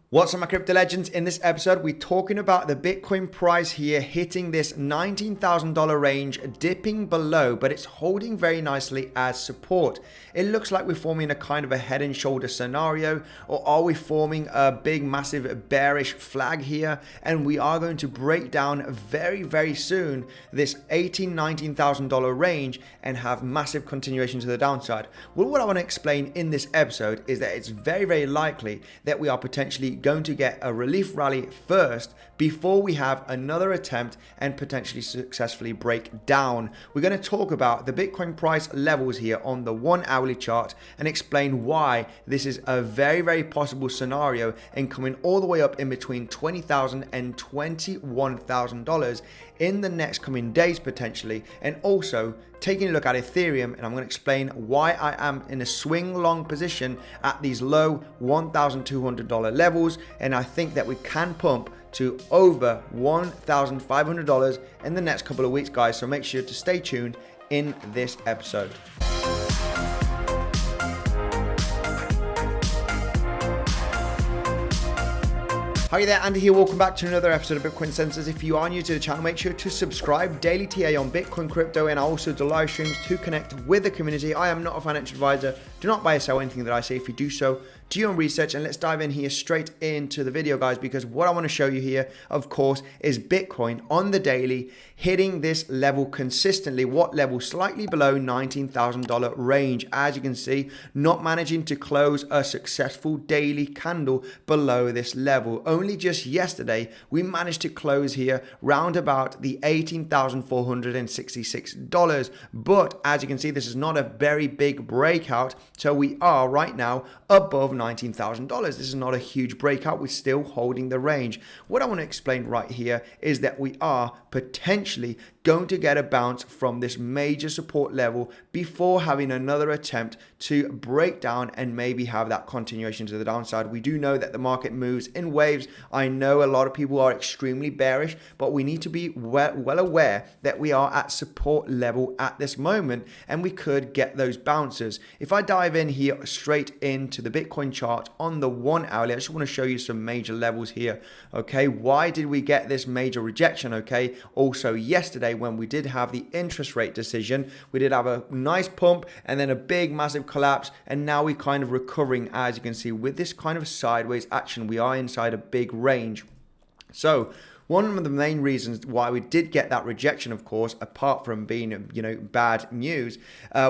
What's up, my crypto legends? In this episode, we're talking about the Bitcoin price here hitting this $19,000 range, dipping below, but it's holding very nicely as support. It looks like we're forming a kind of a head and shoulder scenario, or are we forming a big, massive bearish flag here? And we are going to break down very, very soon this $19,000 range and have massive continuation to the downside. Well, what I want to explain in this episode is that it's very, very likely that we are potentially going to get a relief rally first before we have another attempt and potentially successfully break down. We're going to talk about the Bitcoin price levels here on the 1 hourly chart and explain why this is a very, very possible scenario and coming all the way up in between $20,000 and $21,000 in the next coming days potentially, and also taking a look at Ethereum, and I'm going to explain why I am in a swing long position at these low $1,200 levels, and I think that we can pump to over $1,500 in the next couple of weeks, guys. So make sure to stay tuned in this episode. Hi there, Andy here. Welcome back to another episode of Bitcoinsensus. If you are new to the channel, make sure to subscribe. Daily TA on Bitcoin, crypto, and I also do live streams to connect with the community. I am not a financial advisor. Do not buy or sell anything that I say. If you do so, do your own research, and let's dive in here straight into the video, guys, because what I want to show you here, of course, is Bitcoin on the daily hitting this level consistently. What level? Slightly below $19,000 range. As you can see, not managing to close a successful daily candle below this level. Only just yesterday, we managed to close here round about the $18,466. But as you can see, this is not a very big breakout. So we are right now above $19,000. This is not a huge breakout. We're still holding the range. What I want to explain right here is that we are potentially going to get a bounce from this major support level before having another attempt to break down and maybe have that continuation to the downside. We do know that the market moves in waves. I know a lot of people are extremely bearish, but we need to be well aware that we are at support level at this moment and we could get those bounces. If I dive in here straight into the Bitcoin chart on the 1 hourly, I just want to show you some major levels here. Okay, why did we get this major rejection? Okay, also yesterday when we did have the interest rate decision, we did have a nice pump and then a big massive collapse, and now we're kind of recovering. As you can see, with this kind of sideways action, we are inside a big range. So one of the main reasons why we did get that rejection, of course, apart from being, bad news,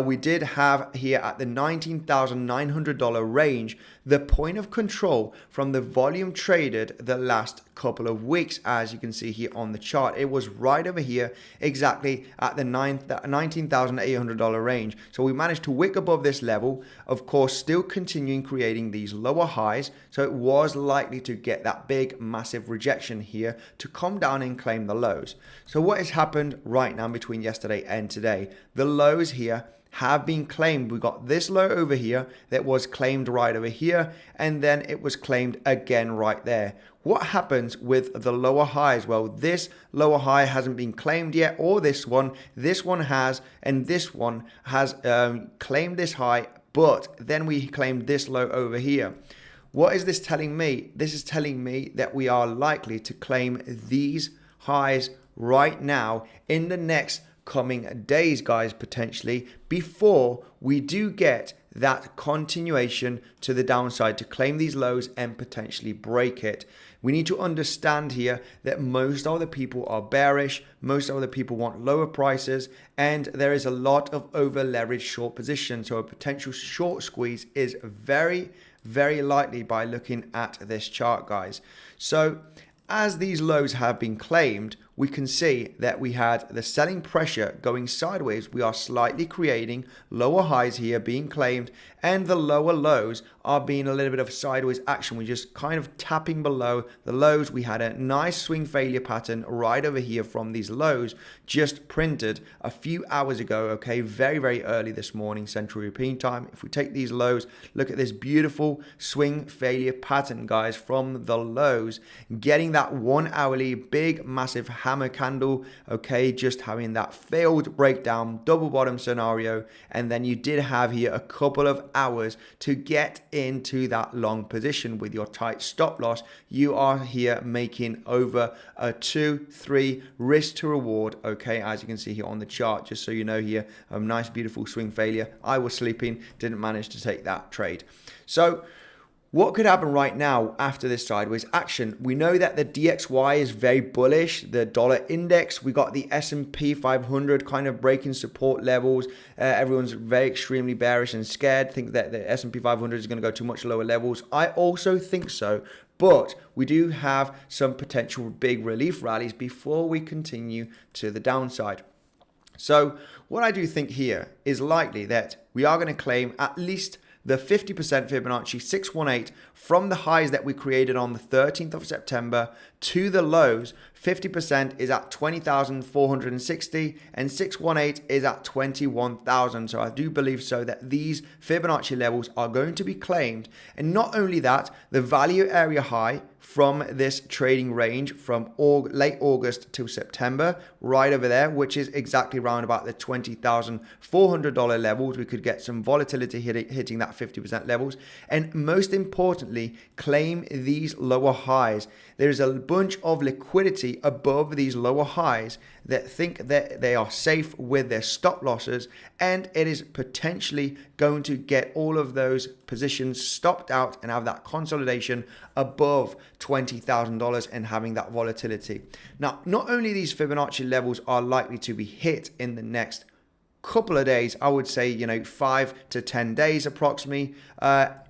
we did have here at the $19,900 range, the point of control from the volume traded the last couple of weeks. As you can see here on the chart, it was right over here exactly at the $19,800 range. So we managed to wick above this level, of course, still continuing creating these lower highs. So it was likely to get that big massive rejection here to come down and claim the lows. So what has happened right now between yesterday and today? The lows here have been claimed. We got this low over here that was claimed right over here, and then it was claimed again right there. What happens with the lower highs? Well, this lower high hasn't been claimed yet, or this one has, and this one has claimed this high, but then we claimed this low over here. What is this telling me? This is telling me that we are likely to claim these highs right now in the next coming days, guys, potentially, before we do get that continuation to the downside to claim these lows and potentially break it. We need to understand here that most of the people are bearish, most of the people want lower prices, and there is a lot of over leveraged short positions. So a potential short squeeze is very, very likely by looking at this chart, guys. So as these lows have been claimed, we can see that we had the selling pressure going sideways. We are slightly creating lower highs here being claimed, and the lower lows are being a little bit of sideways action. We're just kind of tapping below the lows. We had a nice swing failure pattern right over here from these lows just printed a few hours ago, okay, very, very early this morning, Central European time. If we take these lows, look at this beautiful swing failure pattern, guys, from the lows, getting that 1 hourly big, massive hammer candle, okay, just having that failed breakdown, double bottom scenario, and then you did have here a couple of hours to get into that long position with your tight stop loss. You are here making over a 2-3 risk to reward, okay, as you can see here on the chart. Just so you know here, a nice beautiful swing failure. I was sleeping, didn't manage to take that trade. So what could happen right now after this sideways action? We know that the DXY is very bullish, the dollar index. We got the S&P 500 kind of breaking support levels. Everyone's very extremely bearish and scared, think that the S&P 500 is going to go to much lower levels. I also think so, but we do have some potential big relief rallies before we continue to the downside. So what I do think here is likely that we are going to claim at least the 50% Fibonacci 618 from the highs that we created on the 13th of September to the lows. 50% is at 20,460 and 618 is at 21,000. So I do believe so that these Fibonacci levels are going to be claimed. And not only that, the value area high from this trading range from late August to September, right over there, which is exactly around about the $20,400 levels. We could get some volatility hitting that 50% levels. And most importantly, claim these lower highs. There's a bunch of liquidity above these lower highs that think that they are safe with their stop losses, and it is potentially going to get all of those positions stopped out and have that consolidation above $20,000 and having that volatility. Now, not only these Fibonacci levels are likely to be hit in the next couple of days, I would say, 5 to 10 days approximately.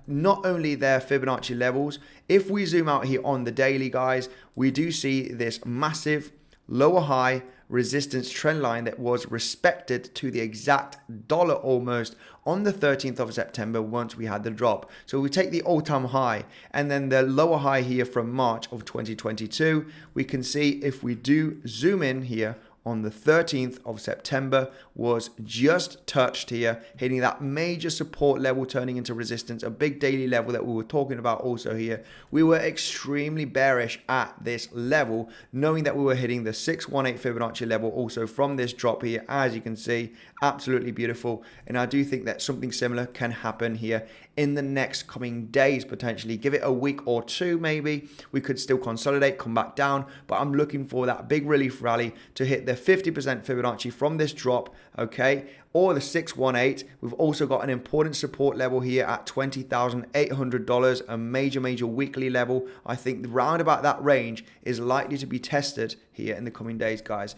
Not only their Fibonacci levels, if we zoom out here on the daily, guys, we do see this massive lower high resistance trend line that was respected to the exact dollar almost on the 13th of September once we had the drop. So we take the all-time high and then the lower high here from March of 2022, we can see if we do zoom in here on the 13th of September was just touched here, hitting that major support level, turning into resistance, a big daily level that we were talking about also here. We were extremely bearish at this level, knowing that we were hitting the 618 Fibonacci level also from this drop here, as you can see, absolutely beautiful. And I do think that something similar can happen here in the next coming days, potentially. Give it a week or two, maybe. We could still consolidate, come back down, but I'm looking for that big relief rally to hit the 50% Fibonacci from this drop, okay, or the 618. We've also got an important support level here at $20,800, a major weekly level. I think round about that range is likely to be tested here in the coming days, guys.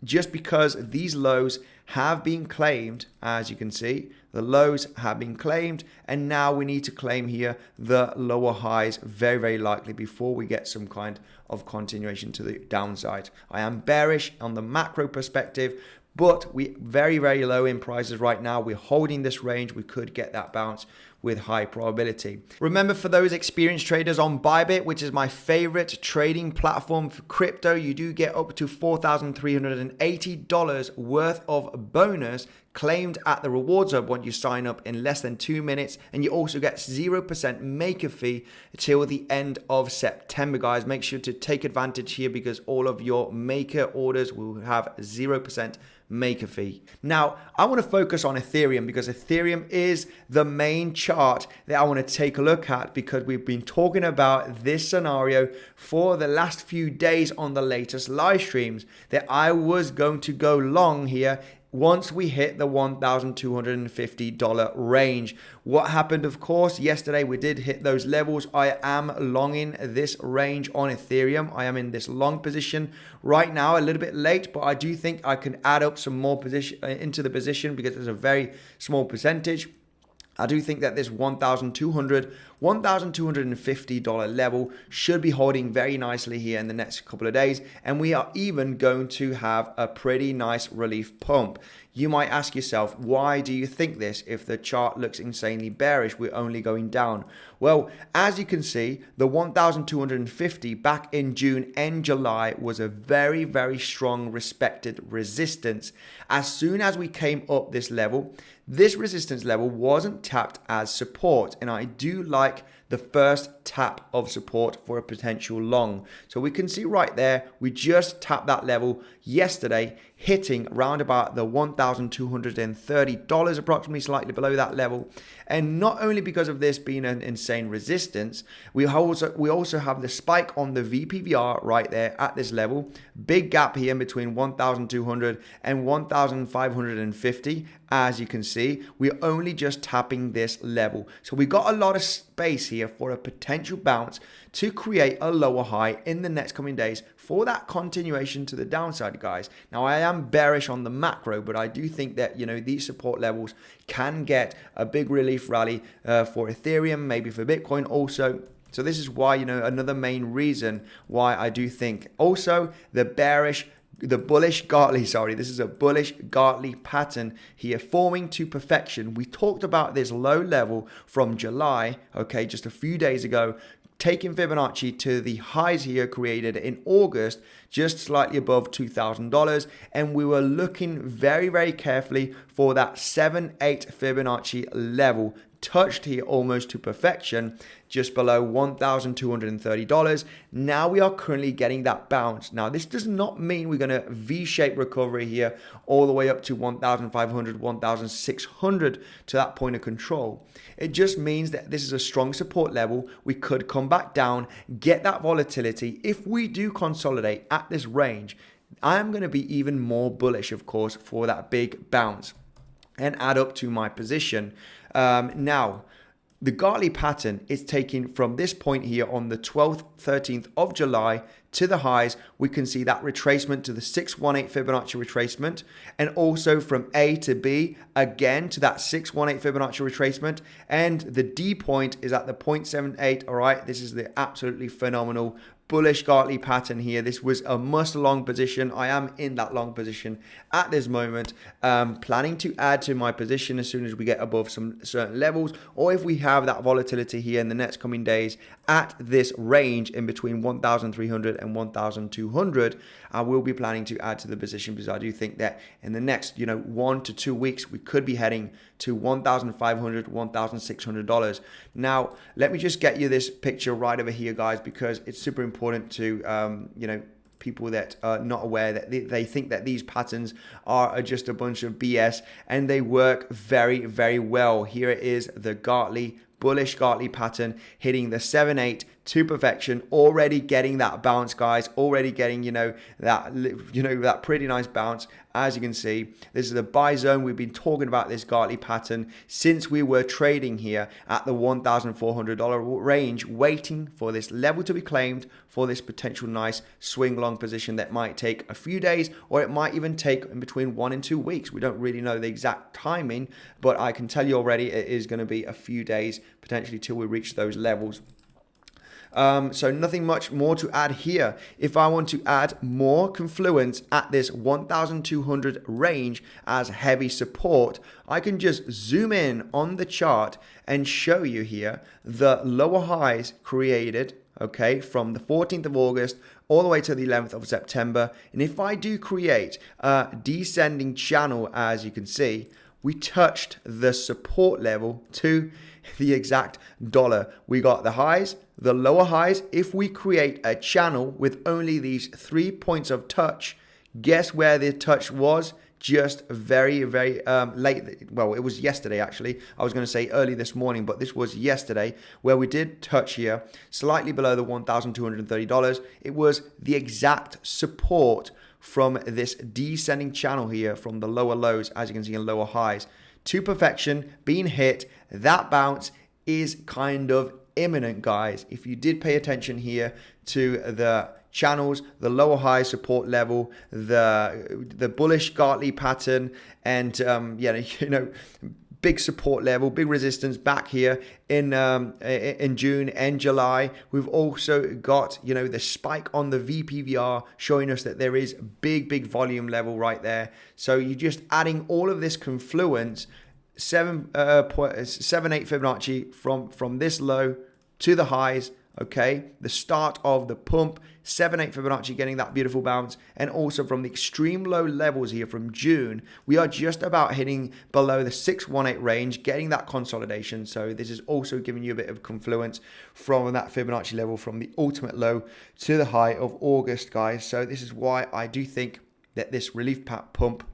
Just because these lows have been claimed, as you can see, the lows have been claimed, and now we need to claim here the lower highs very likely before we get some kind of continuation to the downside. I am bearish on the macro perspective, but we very low in prices right now. We're holding this range. We could get that bounce with high probability. Remember, for those experienced traders on Bybit, which is my favorite trading platform for crypto, you do get up to $4,380 worth of bonus claimed at the rewards hub once you sign up in less than 2 minutes, and you also get 0% maker fee till the end of September, guys. Make sure to take advantage here because all of your maker orders will have 0% maker fee. Now, I want to focus on Ethereum because Ethereum is the main chart that I want to take a look at, because we've been talking about this scenario for the last few days on the latest live streams, that I was going to go long here once we hit the $1,250 range. What happened, of course, yesterday we did hit those levels. I am longing this range on Ethereum. I am in this long position right now, a little bit late, but I do think I can add up some more position into the position because it's a very small percentage. I do think that this $1,250 level should be holding very nicely here in the next couple of days, and we are even going to have a pretty nice relief pump. You might ask yourself, why do you think this if the chart looks insanely bearish? We're only going down. Well, as you can see, the 1,250 back in June and July was a very strong respected resistance. As soon as we came up this level, this resistance level wasn't tapped as support, and I do like the first first tap of support for a potential long. So we can see right there, we just tapped that level yesterday, hitting around about the $1,230 approximately, slightly below that level. And not only because of this being an insane resistance, we also have the spike on the VPVR right there at this level. Big gap here between 1,200 and 1,550. As you can see, we're only just tapping this level. So we got a lot of space here for a potential bounce to create a lower high in the next coming days for that continuation to the downside, guys. Now, I am bearish on the macro, but I do think that, these support levels can get a big relief rally for Ethereum, maybe for Bitcoin also. So this is why, another main reason why I do think also the bullish Gartley, this is a bullish Gartley pattern here forming to perfection. We talked about this low level from July, okay, just a few days ago, taking Fibonacci to the highs here created in August, just slightly above $2,000. And we were looking very, very carefully for that 7-8 Fibonacci level, touched here almost to perfection, just below $1,230. Now we are currently getting that bounce. Now, this does not mean we're going to V-shaped recovery here all the way up to 1,500, 1,600 to that point of control. It just means that this is a strong support level. We could come back down, get that volatility. If we do consolidate at this range, I am going to be even more bullish, of course, for that big bounce and add up to my position. Now, the Gartley pattern is taken from this point here on the 12th, 13th of July to the highs. We can see that retracement to the 618 Fibonacci retracement, and also from A to B again to that 618 Fibonacci retracement, and the D point is at the 0.78. All right, this is the absolutely phenomenal bullish Gartley pattern here. This was a must long position. I am in that long position at this moment, planning to add to my position as soon as we get above some certain levels, or if we have that volatility here in the next coming days at this range in between 1,300 and 1,200. I will be planning to add to the position because I do think that in the next 1 to 2 weeks we could be heading to $1,500, $1,600. Now, let me just get you this picture right over here, guys, because it's super important to people that are not aware that they think that these patterns are just a bunch of BS, and they work very, very well. Here it is, the bullish Gartley pattern hitting the 7-8 to perfection, already getting that bounce, guys, already getting that pretty nice bounce. As you can see, this is the buy zone. We've been talking about this Gartley pattern since we were trading here at the $1,400 range, waiting for this level to be claimed for this potential nice swing long position that might take a few days, or it might even take in between 1 and 2 weeks. We don't really know the exact timing, but I can tell you already it is going to be a few days potentially till we reach those levels. So nothing much more to add here. If I want to add more confluence at this 1,200 range as heavy support, I can just zoom in on the chart and show you here the lower highs created, okay, from the 14th of August all the way to the 11th of September. And if I do create a descending channel, as you can see, we touched the support level to the exact dollar. We got the highs, the lower highs. If we create a channel with only these 3 points of touch, guess where the touch was? Just very, very late. Well, it was yesterday, actually. I was going to say early this morning, but this was yesterday where we did touch here slightly below the $1,230. It was the exact support from this descending channel here from the lower lows, as you can see, in lower highs to perfection being hit. That bounce is kind of imminent, guys. If you did pay attention here to the channels, the lower high support level, the bullish Gartley pattern, and big support level, big resistance back here in June and July. We've also got the spike on the VPVR showing us that there is big volume level right there. So you're just adding all of this confluence, 7-8 Fibonacci from this low to the highs okay, the start of the pump, 7-8 Fibonacci getting that beautiful bounce, and also from the extreme low levels here from June, we are just about hitting below the 618 range, getting that consolidation. So this is also giving you a bit of confluence from that Fibonacci level from the ultimate low to the high of August, guys. So this is why I do think that this relief pump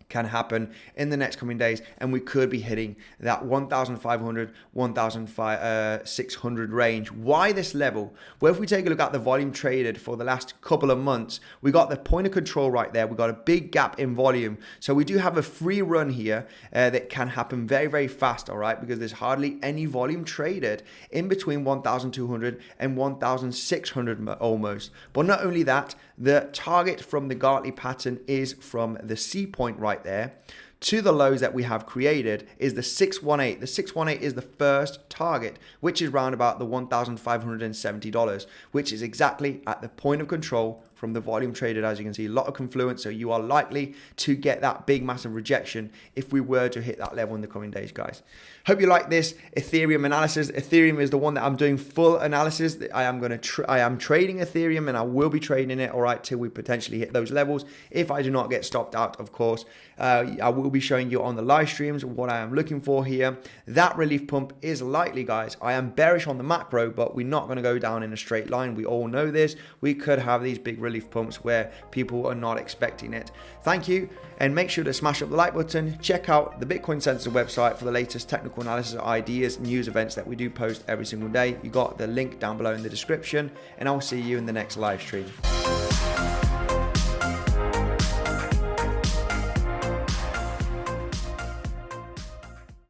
can happen in the next coming days, and we could be hitting that 1,500, 1,600 range. Why this level? Well, if we take a look at the volume traded for the last couple of months, we got the point of control right there. We got a big gap in volume. So we do have a free run here that can happen very, very fast, all right, because there's hardly any volume traded in between 1,200 and 1,600 almost. But not only that, the target from the Gartley pattern is from the C point right there to the lows that we have created is the 618. The 618 is the first target, which is round about the $1,570, which is exactly at the point of control from the volume traded. As you can see, a lot of confluence, so you are likely to get that big massive rejection if we were to hit that level in the coming days, guys. Hope you like this Ethereum analysis. Ethereum is the one that I'm doing full analysis. I am trading Ethereum, and I will be trading it, all right, till we potentially hit those levels. If I do not get stopped out, of course, I will be showing you on the live streams what I am looking for here. That relief pump is likely, guys. I am bearish on the macro, but we're not going to go down in a straight line. We all know this. We could have these big relief pumps where people are not expecting it. Thank you, and make sure to smash up the like button. Check out the Bitcoinsensus website for the latest technical analysis, ideas, news, events that we do post every single day. You got the link down below in the description, and I'll see you in the next live stream.